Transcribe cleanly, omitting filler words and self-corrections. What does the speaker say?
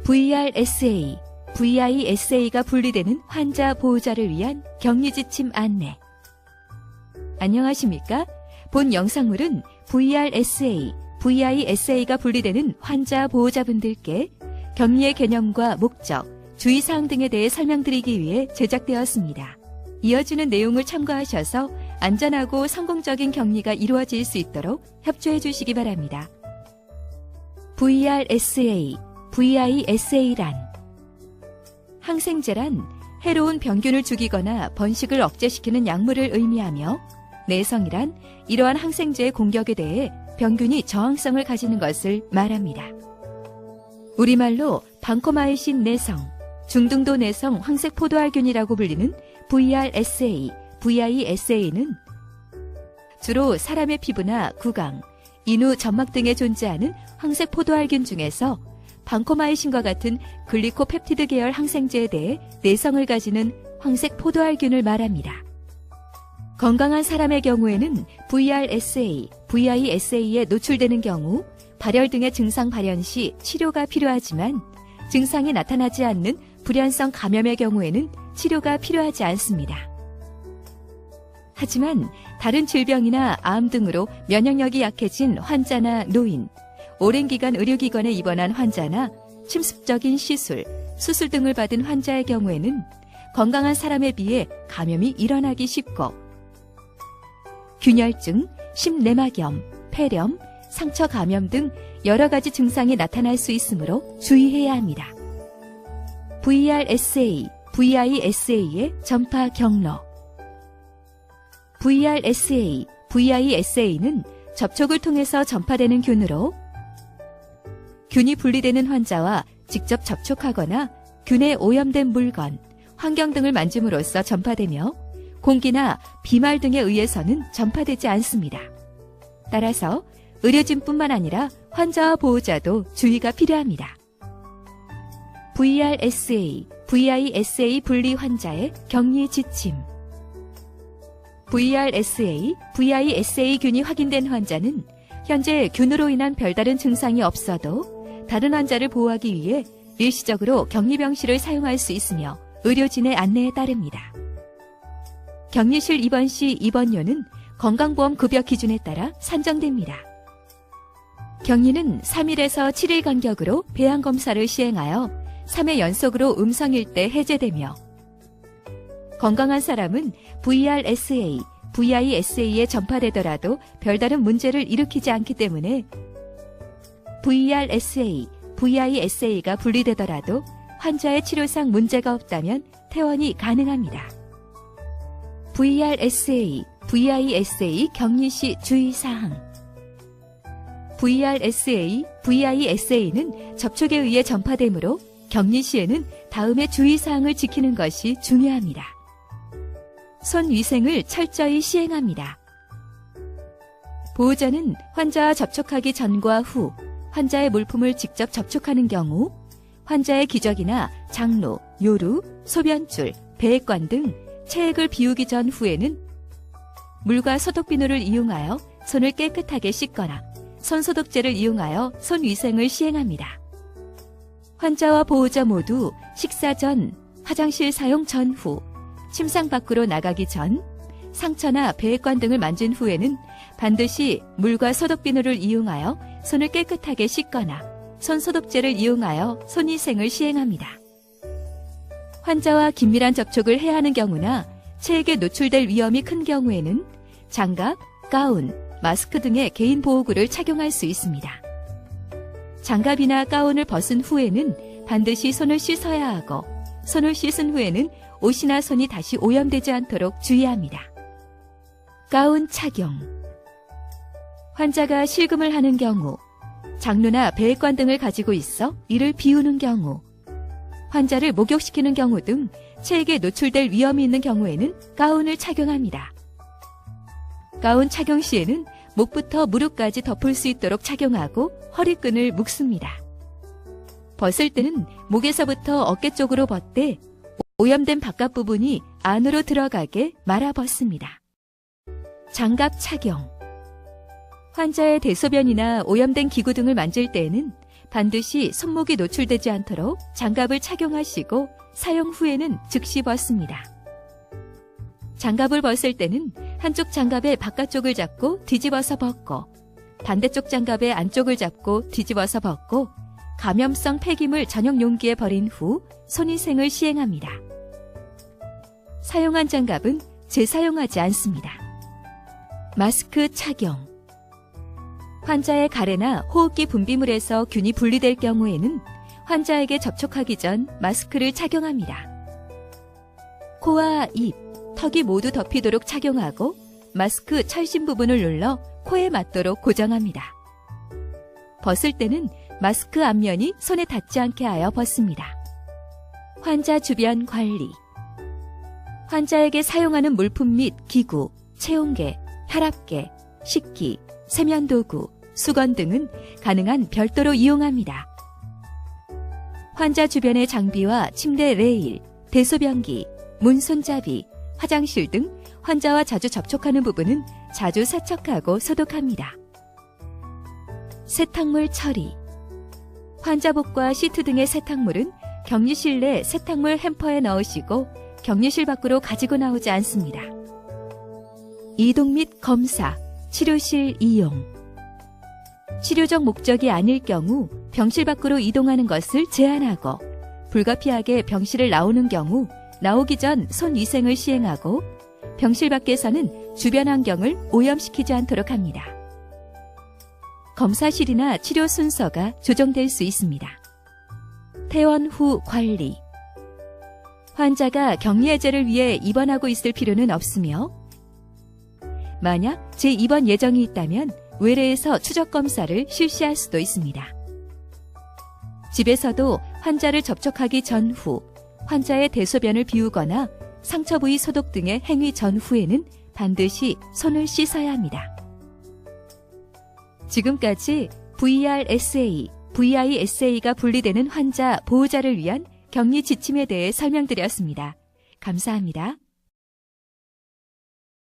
VRSA, VISA가 분리되는 환자 보호자를 위한 격리 지침 안내. 안녕하십니까? 본 영상물은 VRSA, VISA가 분리되는 환자 보호자분들께 격리의 개념과 목적, 주의사항 등에 대해 설명드리기 위해 제작되었습니다. 이어지는 내용을 참고하셔서 안전하고 성공적인 격리가 이루어질 수 있도록 협조해 주시기 바랍니다. VRSA, VISA란 항생제란 해로운 병균을 죽이거나 번식을 억제시키는 약물을 의미하며, 내성이란 이러한 항생제의 공격에 대해 병균이 저항성을 가지는 것을 말합니다. 우리말로 방코마이신 내성, 중등도 내성 황색포도알균이라고 불리는 VRSA, VISA는 주로 사람의 피부나 구강, 인후 점막 등에 존재하는 황색포도알균 중에서 방코마이신과 같은 글리코펩티드 계열 항생제에 대해 내성을 가지는 황색포도알균을 말합니다. 건강한 사람의 경우에는 VRSA, VISA에 노출되는 경우 발열 등의 증상 발현 시 치료가 필요하지만, 증상이 나타나지 않는 불연성 감염의 경우에는 치료가 필요하지 않습니다. 하지만 다른 질병이나 암 등으로 면역력이 약해진 환자나 노인, 오랜 기간 의료기관에 입원한 환자나 침습적인 시술, 수술 등을 받은 환자의 경우에는 건강한 사람에 비해 감염이 일어나기 쉽고, 균열증, 심내막염, 폐렴, 상처 감염 등 여러 가지 증상이 나타날 수 있으므로 주의해야 합니다. VRSA, VISA의 전파 경로. VRSA, VISA는 접촉을 통해서 전파되는 균으로, 균이 분리되는 환자와 직접 접촉하거나 균에 오염된 물건, 환경 등을 만짐으로써 전파되며, 공기나 비말 등에 의해서는 전파되지 않습니다. 따라서 의료진뿐만 아니라 환자와 보호자도 주의가 필요합니다. VRSA, VISA 분리 환자의 격리 지침. VRSA, VISA 균이 확인된 환자는 현재 균으로 인한 별다른 증상이 없어도 다른 환자를 보호하기 위해 일시적으로 격리병실을 사용할 수 있으며, 의료진의 안내에 따릅니다. 격리실 입원 시 입원료는 건강보험 급여 기준에 따라 산정됩니다. 격리는 3일에서 7일 간격으로 배양검사를 시행하여 3회 연속으로 음성일 때 해제되며, 건강한 사람은 VRSA, VISA에 전파되더라도 별다른 문제를 일으키지 않기 때문에 VRSA, VISA가 분리되더라도 환자의 치료상 문제가 없다면 퇴원이 가능합니다. VRSA, VISA 격리 시 주의사항. VRSA, VISA는 접촉에 의해 전파되므로 격리 시에는 다음의 주의사항을 지키는 것이 중요합니다. 손 위생을 철저히 시행합니다. 보호자는 환자와 접촉하기 전과 후, 환자의 물품을 직접 접촉하는 경우, 환자의 기저귀나 장로, 요루, 소변줄, 배액관 등 체액을 비우기 전 후에는 물과 소독비누를 이용하여 손을 깨끗하게 씻거나 손소독제를 이용하여 손 위생을 시행합니다. 환자와 보호자 모두 식사 전, 화장실 사용 전후, 침상 밖으로 나가기 전, 상처나 배액관 등을 만진 후에는 반드시 물과 소독비누를 이용하여 손을 깨끗하게 씻거나 손소독제를 이용하여 손위생을 시행합니다. 환자와 긴밀한 접촉을 해야 하는 경우나 체액에 노출될 위험이 큰 경우에는 장갑, 가운, 마스크 등의 개인 보호구를 착용할 수 있습니다. 장갑이나 가운을 벗은 후에는 반드시 손을 씻어야 하고, 손을 씻은 후에는 옷이나 손이 다시 오염되지 않도록 주의합니다. 가운 착용. 환자가 실금을 하는 경우, 장루나 배액관 등을 가지고 있어 이를 비우는 경우, 환자를 목욕시키는 경우 등 체액에 노출될 위험이 있는 경우에는 가운을 착용합니다. 가운 착용 시에는 목부터 무릎까지 덮을 수 있도록 착용하고 허리끈을 묶습니다. 벗을 때는 목에서부터 어깨 쪽으로 벗되 오염된 바깥 부분이 안으로 들어가게 말아 벗습니다. 장갑 착용. 환자의 대소변이나 오염된 기구 등을 만질 때에는 반드시 손목이 노출되지 않도록 장갑을 착용하시고 사용 후에는 즉시 벗습니다. 장갑을 벗을 때는 한쪽 장갑의 바깥쪽을 잡고 뒤집어서 벗고 반대쪽 장갑의 안쪽을 잡고 뒤집어서 벗고 감염성 폐기물 전용 용기에 버린 후 손위생을 시행합니다. 사용한 장갑은 재사용하지 않습니다. 마스크 착용. 환자의 가래나 호흡기 분비물에서 균이 분리될 경우에는 환자에게 접촉하기 전 마스크를 착용합니다. 코와 입, 턱이 모두 덮이도록 착용하고 마스크 철심 부분을 눌러 코에 맞도록 고정합니다. 벗을 때는 마스크 앞면이 손에 닿지 않게 하여 벗습니다. 환자 주변 관리. 환자에게 사용하는 물품 및 기구, 체온계, 혈압계, 식기, 세면도구, 수건 등은 가능한 별도로 이용합니다. 환자 주변의 장비와 침대 레일, 대소변기, 문 손잡이, 화장실 등 환자와 자주 접촉하는 부분은 자주 세척하고 소독합니다. 세탁물 처리. 환자복과 시트 등의 세탁물은 격리실 내 세탁물 햄퍼에 넣으시고 격리실 밖으로 가지고 나오지 않습니다. 이동 및 검사, 치료실 이용. 치료적 목적이 아닐 경우 병실 밖으로 이동하는 것을 제한하고 불가피하게 병실을 나오는 경우 나오기 전 손위생을 시행하고 병실 밖에서는 주변 환경을 오염시키지 않도록 합니다. 검사실이나 치료 순서가 조정될 수 있습니다. 퇴원 후 관리. 환자가 격리해제를 위해 입원하고 있을 필요는 없으며 만약 재입원 예정이 있다면 외래에서 추적 검사를 실시할 수도 있습니다. 집에서도 환자를 접촉하기 전후 환자의 대소변을 비우거나 상처 부위 소독 등의 행위 전후에는 반드시 손을 씻어야 합니다. 지금까지 VRSA, VISA가 분리되는 환자 보호자를 위한 격리 지침에 대해 설명드렸습니다. 감사합니다.